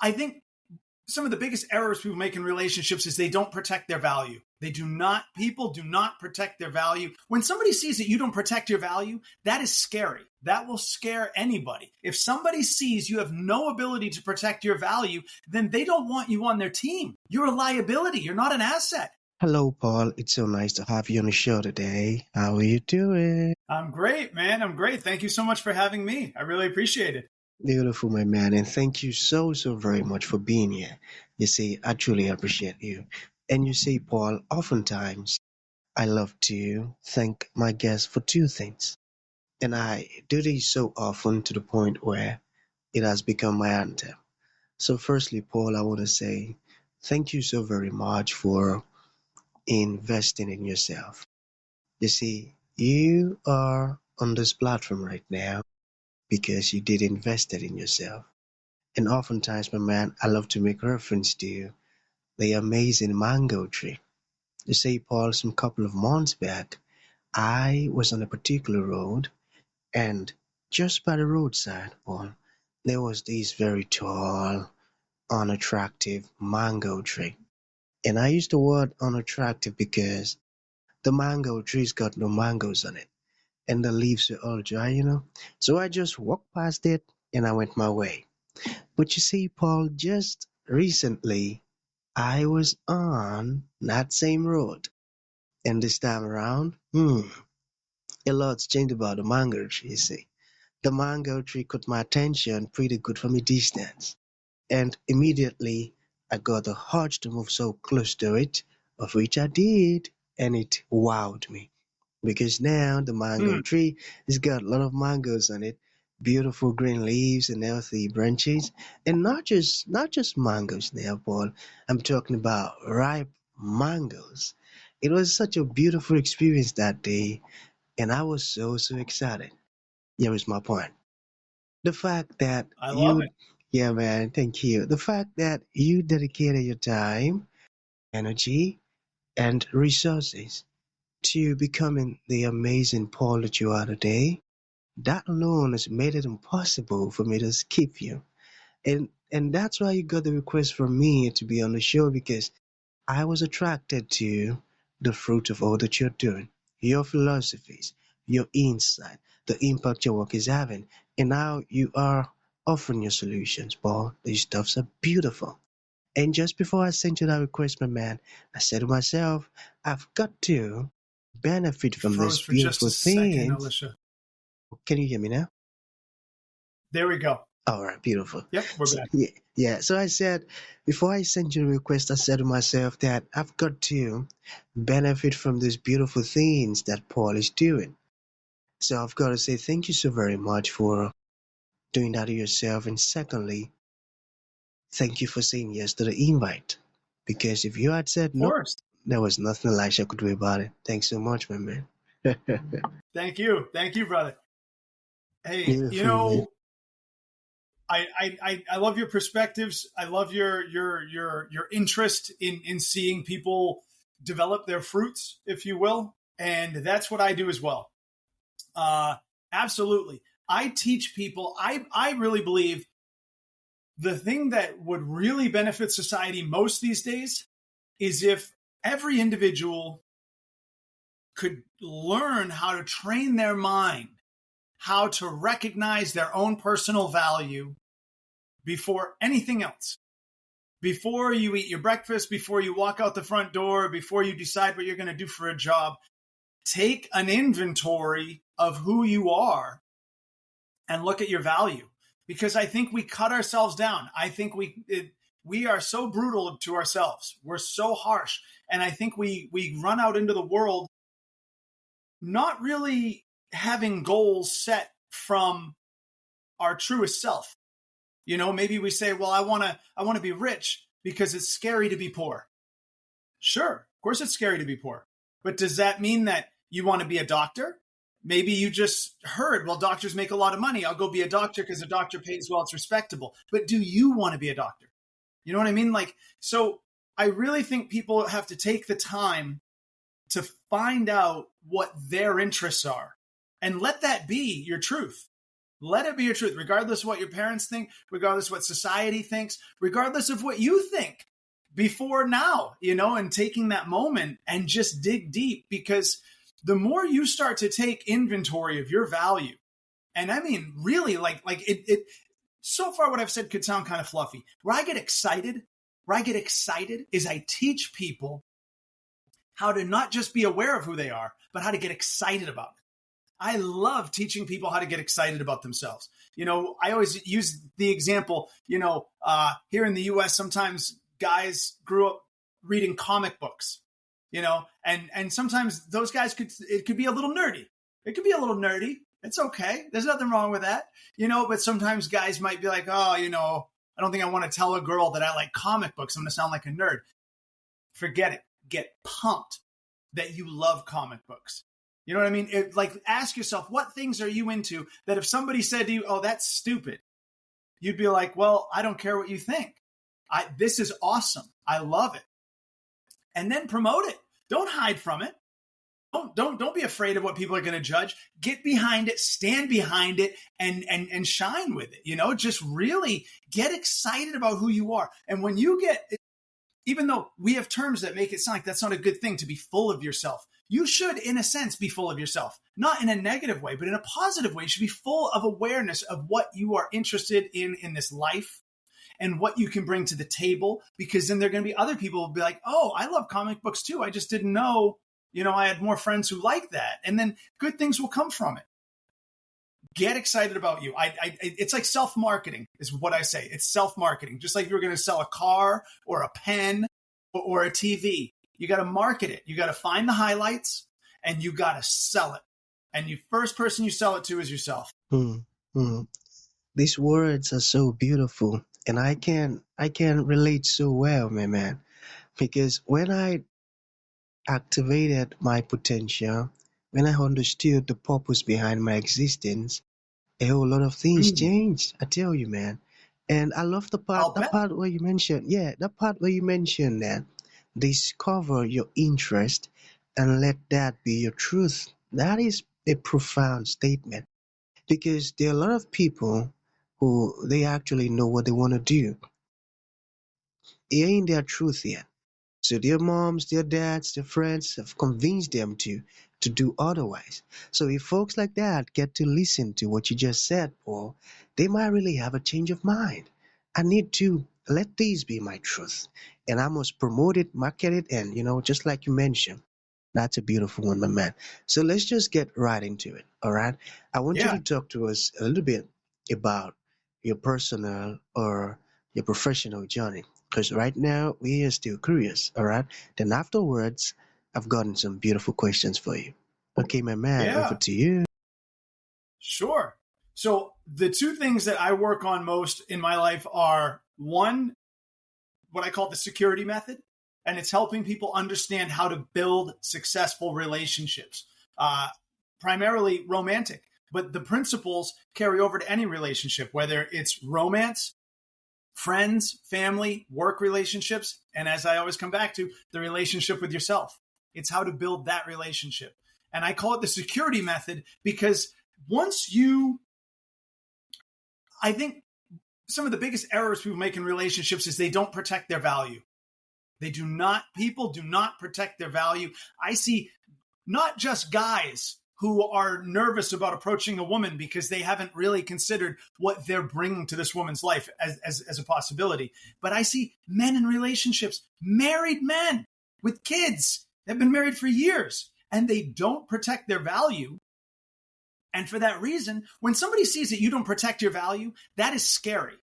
I think some of the biggest errors people make in relationships is they don't protect their value. People do not protect their value. When somebody sees that you don't protect your value, that is scary. That will scare anybody. If somebody sees you have no ability to protect your value, then they don't want you on their team. You're a liability. You're not an asset. Hello, Paul. It's so nice to have you on the show today. How are you doing? I'm great, man. I'm great. Thank you so much for having me. I really appreciate it. Beautiful, my man. And thank you so very much for being here. You see, I truly appreciate you. And you see, Paul, oftentimes I love to thank my guests for two things. And I do this so often to the point where it has become my anthem. So, firstly, Paul, I want to say thank you so very much for investing in yourself. You see, you are on this platform right now because you did invest it in yourself. And oftentimes, my man, I love to make reference to the amazing mango tree. You see, Paul, some couple of months back, I was on a particular road, and just by the roadside, Paul, there was this very tall, unattractive mango tree. And I use the word unattractive because the mango tree's got no mangoes on it, and the leaves were all dry. So I just walked past it and I went my way. But you see, Paul, just recently I was on that same road, and this time around, a lot's changed about the mango tree, you see. The mango tree caught my attention pretty good from a distance, and immediately I got the urge to move so close to it, of which I did, and it wowed me. Because now the mango tree has got a lot of mangoes on it, beautiful green leaves and healthy branches, and not just mangoes now, Paul. I'm talking about ripe mangoes. It was such a beautiful experience that day, and I was so excited. Here is my point. The fact that I love you, it. yeah, man, thank you. The fact that you dedicated your time, energy, and resources to becoming the amazing Paul that you are today, that alone has made it impossible for me to skip you. And that's why you got the request from me to be on the show, because I was attracted to the fruit of all that you're doing, your philosophies, your insight, the impact your work is having, and how you are offering your solutions, Paul. These stuffs are beautiful. And just before I sent you that request, my man, I said to myself, I've got to benefit You from froze this for just beautiful a second, things. Elisha. Can you hear me now? There we go. All right, beautiful. Yep, we're So, back. yeah. So I said, before I sent you the request, I said to myself that I've got to benefit from these beautiful things that Paul is doing. So I've got to say thank you so very much for doing that to yourself. And secondly, thank you for saying yes to the invite. Because if you had said Of no, course. there was nothing Elisha could do about it. Thanks so much, my man. Thank you. Thank you, brother. Hey, Beautiful, man. I love your perspectives. I love your interest in seeing people develop their fruits, if you will. And that's what I do as well. Absolutely. I teach people, I really believe the thing that would really benefit society most these days is if every individual could learn how to train their mind, how to recognize their own personal value before anything else. Before you eat your breakfast, before you walk out the front door, before you decide what you're going to do for a job, take an inventory of who you are and look at your value. Because I think we cut ourselves down. I think we are so brutal to ourselves. We're so harsh. And I think we run out into the world not really having goals set from our truest self. Maybe we say, well, I want to be rich because it's scary to be poor. Sure, of course it's scary to be poor. But does that mean that you want to be a doctor? Maybe you just heard, well, doctors make a lot of money. I'll go be a doctor because a doctor pays well, it's respectable. But do you want to be a doctor? You know what I mean? So I really think people have to take the time to find out what their interests are and let that be your truth. Let it be your truth, regardless of what your parents think, regardless of what society thinks, regardless of what you think before now, and taking that moment and just dig deep, because the more you start to take inventory of your value, and I mean, really, like it so far what I've said could sound kind of fluffy. Where I get excited is I teach people how to not just be aware of who they are, but how to get excited about it. I love teaching people how to get excited about themselves. I always use the example, here in the US, sometimes guys grew up reading comic books, and sometimes those guys it could be a little nerdy. It could be a little nerdy. It's okay. There's nothing wrong with that, but sometimes guys might be like, oh, I don't think I want to tell a girl that I like comic books. I'm going to sound like a nerd. Forget it. Get pumped that you love comic books. You know what I mean? Ask yourself, what things are you into that if somebody said to you, oh, that's stupid, you'd be like, well, I don't care what you think. This is awesome. I love it. And then promote it. Don't hide from it. Don't be afraid of what people are going to judge. Get behind it, stand behind it, and shine with it. Just really get excited about who you are. And when you even though we have terms that make it sound like that's not a good thing to be full of yourself, you should, in a sense, be full of yourself. Not in a negative way, but in a positive way. You should be full of awareness of what you are interested in this life and what you can bring to the table, because then there are going to be other people who will be like, oh, I love comic books too. I just didn't know, I had more friends who like that. And then good things will come from it. Get excited about you. It's like self-marketing is what I say. It's self-marketing. Just like you're going to sell a car or a pen or a TV. You got to market it. You got to find the highlights and you got to sell it. And the first person you sell it to is yourself. These words are so beautiful, and I can relate so well, my man, because when I activated my potential, when I understood the purpose behind my existence, a whole lot of things changed. I tell you, man. And I love that part where you mentioned, that discover your interest and let that be your truth. That is a profound statement, because there are a lot of people who they actually know what they want to do. It ain't their truth yet. So their moms, their dads, their friends have convinced them to do otherwise. So if folks like that get to listen to what you just said, Paul, they might really have a change of mind. I need to let these be my truth. And I must promote it, market it, and just like you mentioned. That's a beautiful one, my man. So let's just get right into it. All right. I want you Yeah. to talk to us a little bit about your personal or your professional journey. Because right now we are still curious. All right. Then afterwards, I've gotten some beautiful questions for you. Okay, my man, over Yeah, to you. sure. So the two things that I work on most in my life are, one, what I call the security method, and it's helping people understand how to build successful relationships, primarily romantic. But the principles carry over to any relationship, whether it's romance, friends, family, work relationships, and as I always come back to, the relationship with yourself. It's how to build that relationship. And I call it the security method because I think some of the biggest errors people make in relationships is they don't protect their value. People do not protect their value. I see not just guys who are nervous about approaching a woman because they haven't really considered what they're bringing to this woman's life as a possibility. But I see men in relationships, married men with kids that have been married for years, and they don't protect their value. And for that reason, when somebody sees that you don't protect your value, that is scary.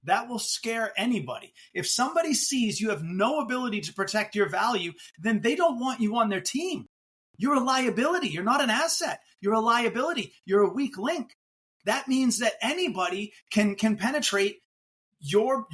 That will scare anybody. If somebody sees you have no ability to protect your value, then they don't want you on their team. You're a liability. You're not an asset. You're a liability. You're a weak link. That means that anybody can penetrate your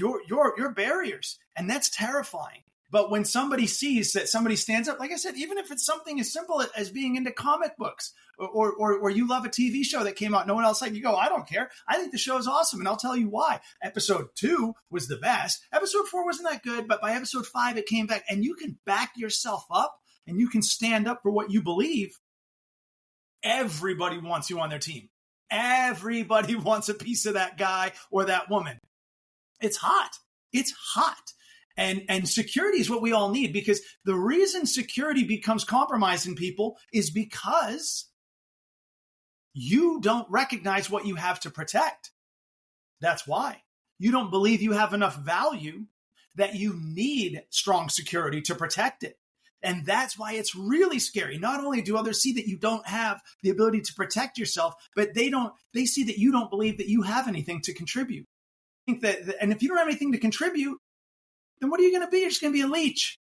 barriers, and that's terrifying. But when somebody sees that somebody stands up, like I said, even if it's something as simple as being into comic books, or you love a TV show that came out, no one else liked, you go, I don't care. I think the show is awesome, and I'll tell you why. Episode 2 was the best. Episode 4 wasn't that good, but by episode 5, it came back, and you can back yourself up, and you can stand up for what you believe. Everybody wants you on their team. Everybody wants a piece of that guy or that woman. It's hot. It's hot. And security is what we all need, because the reason security becomes compromised in people is because you don't recognize what you have to protect. That's why. You don't believe you have enough value that you need strong security to protect it. And that's why it's really scary. Not only do others see that you don't have the ability to protect yourself, but they see that you don't believe that you have anything to contribute. And if you don't have anything to contribute, then what are you going to be? You're just going to be a leech.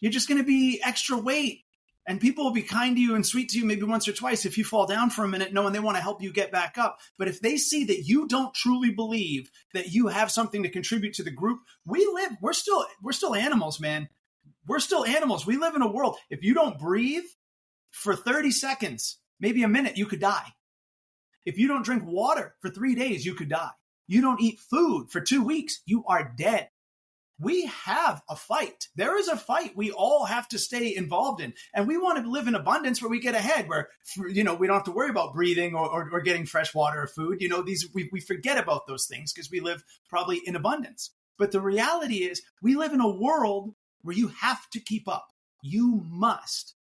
You're just going to be extra weight. And people will be kind to you and sweet to you maybe once or twice if you fall down for a minute, knowing they want to help you get back up. But if they see that you don't truly believe that you have something to contribute to the group, we're still animals, man. We're still animals. We live in a world. If you don't breathe for 30 seconds, maybe a minute, you could die. If you don't drink water for 3 days, you could die. You don't eat food for 2 weeks, you are dead. We have a fight. There is a fight we all have to stay involved in. And we want to live in abundance where we get ahead, where, we don't have to worry about breathing or getting fresh water or food. We forget about those things because we live probably in abundance. But the reality is we live in a world where you have to keep up. You must.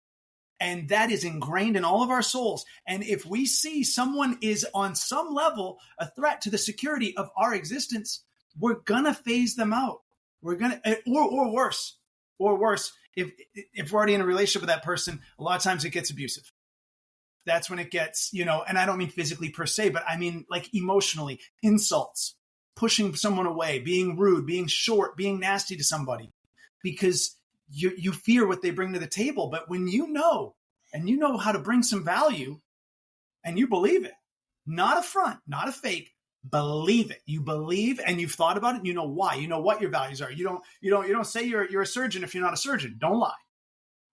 And that is ingrained in all of our souls. And if we see someone is on some level a threat to the security of our existence, we're going to phase them out. We're going to, or worse, if we're already in a relationship with that person, a lot of times it gets abusive. That's when it gets, and I don't mean physically per se, but I mean like emotionally, insults, pushing someone away, being rude, being short, being nasty to somebody, because you fear what they bring to the table. But when you know how to bring some value and you believe it, not a front, not a fake, believe it. You believe and you've thought about it and you know why. You know what your values are. You don't say you're a surgeon if you're not a surgeon. Don't lie.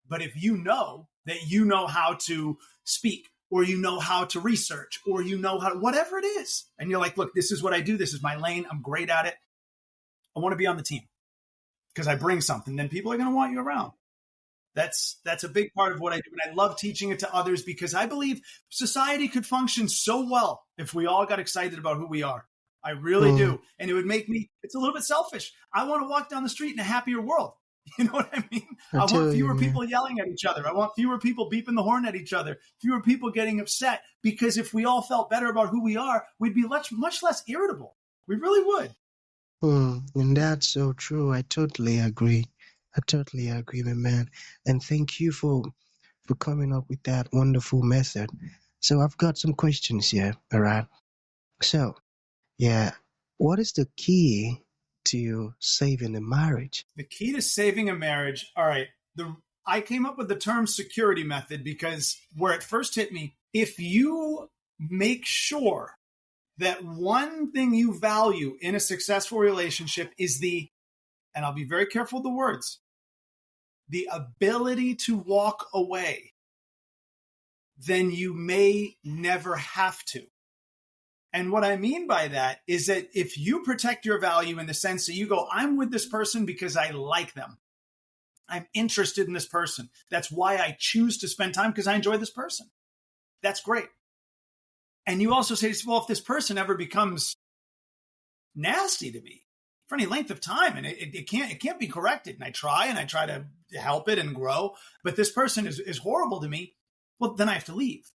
But if you know that you know how to speak, or you know how to research, or you know how, whatever it is, and you're like, look, this is what I do. This is my lane. I'm great at it. I want to be on the team because I bring something. Then people are going to want you around. That's a big part of what I do. And I love teaching it to others because I believe society could function so well if we all got excited about who we are. I really do. And it would make me, it's a little bit selfish. I want to walk down the street in a happier world. You know what I mean? I want fewer people yelling at each other. I want fewer people beeping the horn at each other, fewer people getting upset, because if we all felt better about who we are, we'd be much less irritable. We really would. And that's so true. I totally agree, my man. And thank you for coming up with that wonderful method. So I've got some questions here, all right? So, yeah, what is the key to saving a marriage? The key to saving a marriage, all right, I came up with the term security method because where it first hit me, if you make sure that one thing you value in a successful relationship is and I'll be very careful with the words, the ability to walk away, then you may never have to. And what I mean by that is that if you protect your value in the sense that you go, I'm with this person because I like them. I'm interested in this person. That's why I choose to spend time, because I enjoy this person. That's great. And you also say, well, if this person ever becomes nasty to me for any length of time, and it can't be corrected, and I try to help it and grow, but this person is horrible to me, well, then I have to leave.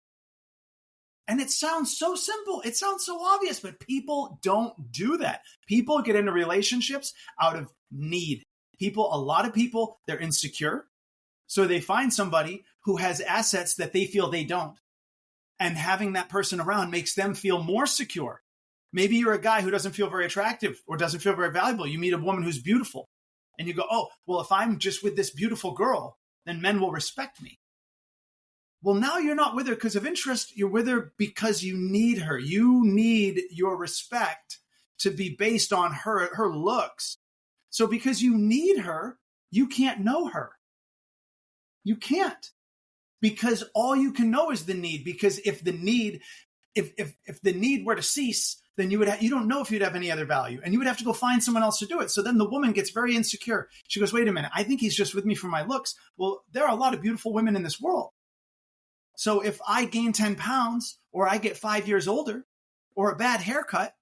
And it sounds so simple. It sounds so obvious, but people don't do that. People get into relationships out of need. A lot of people, they're insecure. So they find somebody who has assets that they feel they don't. And having that person around makes them feel more secure. Maybe you're a guy who doesn't feel very attractive or doesn't feel very valuable. You meet a woman who's beautiful and you go, oh, well, if I'm just with this beautiful girl, then men will respect me. Well, now you're not with her because of interest. You're with her because you need her. You need your respect to be based on her looks. So because you need her, you can't know her. You can't. Because all you can know is the need. Because if the need were to cease, then you don't know if you'd have any other value, and you would have to go find someone else to do it. So then the woman gets very insecure. She goes, wait a minute, I think he's just with me for my looks. Well, there are a lot of beautiful women in this world. So if I gain 10 pounds or I get 5 years older, or a bad haircut,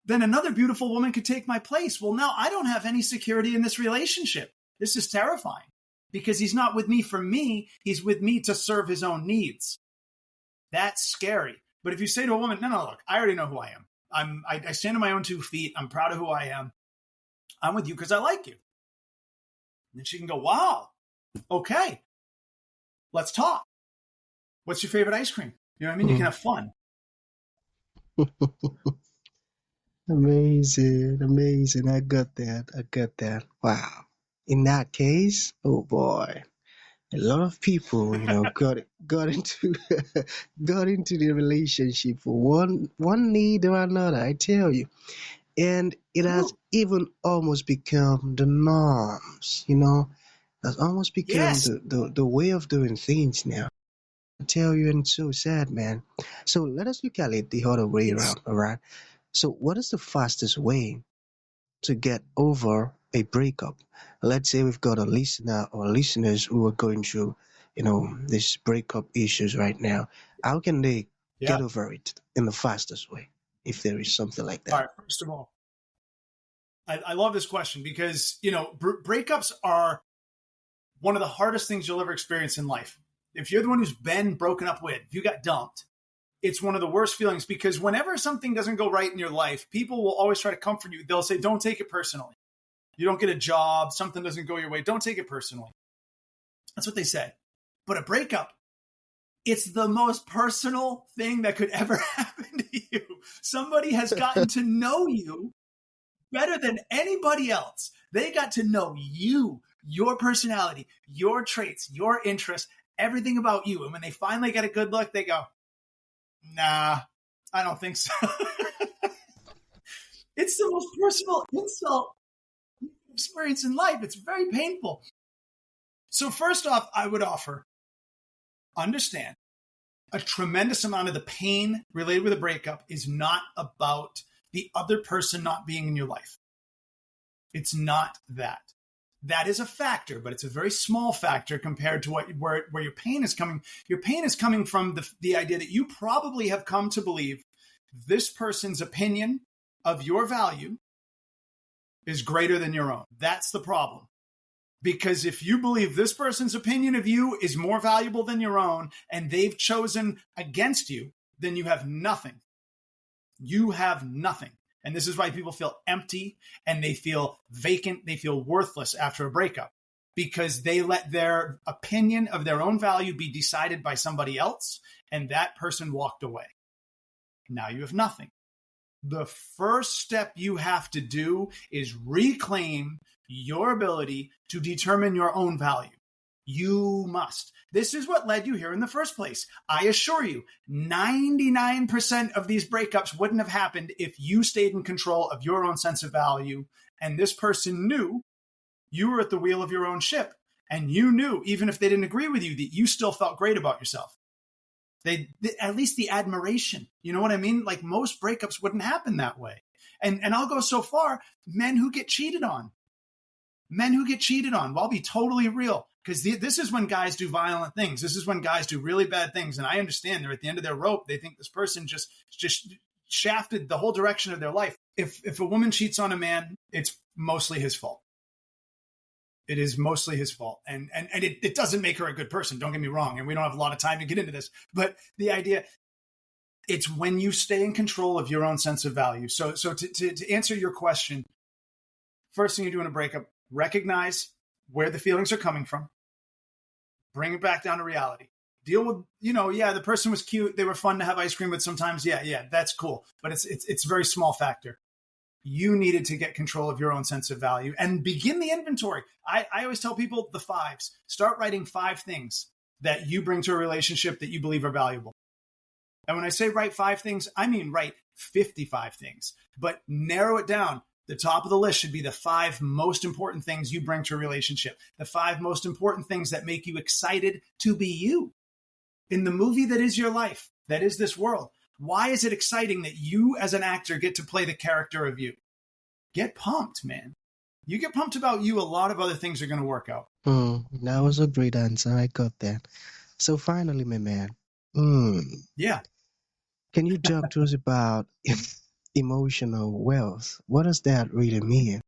then another beautiful woman could take my place. Well, now I don't have any security in this relationship. This is terrifying because he's not with me for me. He's with me to serve his own needs. That's scary. But if you say to a woman, no, look, I already know who I am. I stand on my own 2 feet. I'm proud of who I am. I'm with you because I like you. And then she can go, wow, okay, let's talk. What's your favorite ice cream? You know what I mean? You can have fun. Amazing. I got that. Wow. In that case, oh boy, a lot of people, got into got into the relationship for one need or another. I tell you, and it has even almost become the norms. That's almost become Yes. the way of doing things now. I tell you, and it's so sad, man. So let us look at it the other way around, all right? So what is the fastest way to get over a breakup? Let's say we've got a listener or listeners who are going through, these breakup issues right now. How can they Yeah. get over it in the fastest way, if there is something like that? All right. First of all, I love this question because, breakups are one of the hardest things you'll ever experience in life. If you're the one who's been broken up with, if you got dumped, it's one of the worst feelings because whenever something doesn't go right in your life, people will always try to comfort you. They'll say, don't take it personally. You don't get a job, something doesn't go your way. Don't take it personally. That's what they say. But a breakup, it's the most personal thing that could ever happen to you. Somebody has gotten to know you better than anybody else. They got to know you, your personality, your traits, your interests, everything about you. And when they finally get a good look, they go, nah, I don't think so. It's the most personal insult you can experience in life. It's very painful. So first off, I would offer, understand, a tremendous amount of the pain related with a breakup is not about the other person not being in your life. It's not that. That is a factor, but it's a very small factor compared to where your pain is coming. Your pain is coming from the idea that you probably have come to believe this person's opinion of your value is greater than your own. That's the problem. Because if you believe this person's opinion of you is more valuable than your own and they've chosen against you, then you have nothing. You have nothing. And this is why people feel empty and they feel vacant. They feel worthless after a breakup because they let their opinion of their own value be decided by somebody else. And that person walked away. Now you have nothing. The first step you have to do is reclaim your ability to determine your own value. You must. This is what led you here in the first place. I assure you, 99% of these breakups wouldn't have happened if you stayed in control of your own sense of value. And this person knew you were at the wheel of your own ship. And you knew, even if they didn't agree with you, that you still felt great about yourself. At least the admiration. You know what I mean? Like most breakups wouldn't happen that way. And I'll go so far, men who get cheated on. Well, I'll be totally real. Because this is when guys do violent things. This is when guys do really bad things. And I understand they're at the end of their rope. They think this person just shafted the whole direction of their life. If a woman cheats on a man, it's mostly his fault. It is mostly his fault. And it doesn't make her a good person. Don't get me wrong. And we don't have a lot of time to get into this. But the idea, it's when you stay in control of your own sense of value. So to answer your question, first thing you do in a breakup, recognize where the feelings are coming from. Bring it back down to reality. Deal with, the person was cute. They were fun to have ice cream with sometimes. Yeah, that's cool. But it's a very small factor. You needed to get control of your own sense of value and begin the inventory. I always tell people the 5s. Start writing 5 things that you bring to a relationship that you believe are valuable. And when I say write 5 things, I mean write 55 things. But narrow it down. The top of the list should be the 5 most important things you bring to a relationship. The 5 most important things that make you excited to be you. In the movie that is your life, that is this world, why is it exciting that you as an actor get to play the character of you? Get pumped, man. You get pumped about you, a lot of other things are going to work out. That was a great answer. I got that. So finally, my man. Yeah. Can you talk to us about emotional wealth? What does that really mean?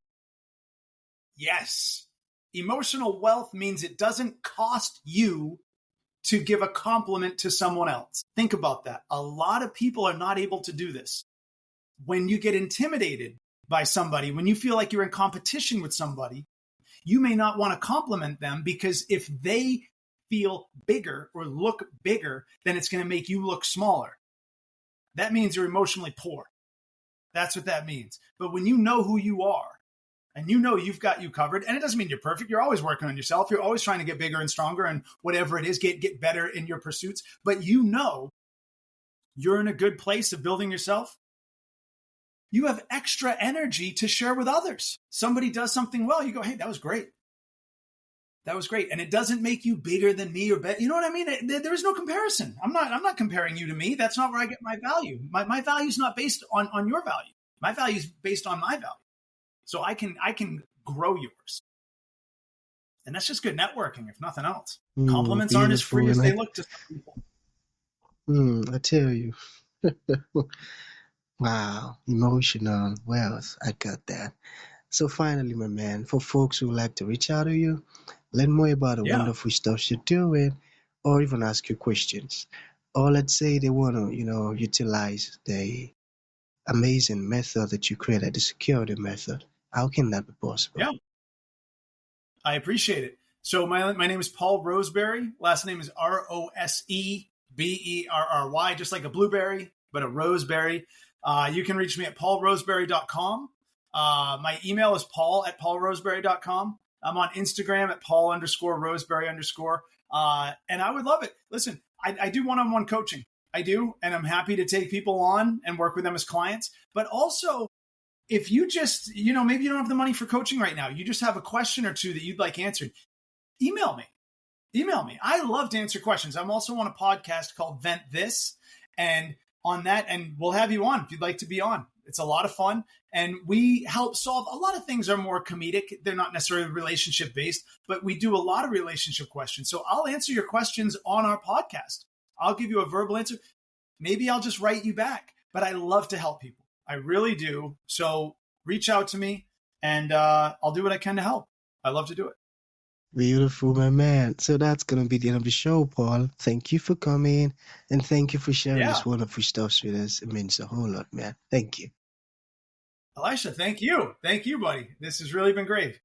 Yes. Emotional wealth means it doesn't cost you to give a compliment to someone else. Think about that. A lot of people are not able to do this. When you get intimidated by somebody, when you feel like you're in competition with somebody, you may not want to compliment them because if they feel bigger or look bigger, then it's going to make you look smaller. That means you're emotionally poor. That's what that means. But when you know who you are and you know you've got you covered, and it doesn't mean you're perfect. You're always working on yourself. You're always trying to get bigger and stronger and whatever it is, get better in your pursuits. But you know you're in a good place of building yourself. You have extra energy to share with others. Somebody does something well, you go, hey, that was great. That was great. And it doesn't make you bigger than me or better. You know what I mean? There is no comparison. I'm not comparing you to me. That's not where I get my value. My value is not based on your value. My value is based on my value. So I can grow yours. And that's just good networking, if nothing else. Compliments aren't as Beautiful. free as And they look to some people. I tell you, wow, emotional wealth. I got that. So finally, my man, for folks who like to reach out to you, learn more about the Yeah. wonderful stuff you're doing, or even ask you questions, or let's say they want to, utilize the amazing method that you created, the security method. How can that be possible? Yeah. I appreciate it. So my name is Paul Roseberry. Last name is Roseberry, just like a blueberry, but a roseberry. You can reach me at paulroseberry.com. My email is paul@paulroseberry.com. I'm on Instagram at Paul_Roseberry_. And I would love it. Listen, I do one-on-one coaching. I do. And I'm happy to take people on and work with them as clients. But also, if you just, maybe you don't have the money for coaching right now, you just have a question or two that you'd like answered, email me. I love to answer questions. I'm also on a podcast called Vent This, and on that, and we'll have you on if you'd like to be on. It's a lot of fun, and we help solve a lot of things. Are more comedic. They're not necessarily relationship based, but we do a lot of relationship questions. So I'll answer your questions on our podcast. I'll give you a verbal answer. Maybe I'll just write you back, but I love to help people. I really do. So reach out to me, and I'll do what I can to help. I love to do it. Beautiful, my man. So that's going to be the end of the show, Paul. Thank you for coming, and thank you for sharing this wonderful stuff with us. It means a whole lot, man. Thank you. Elisha, thank you. Thank you, buddy. This has really been great.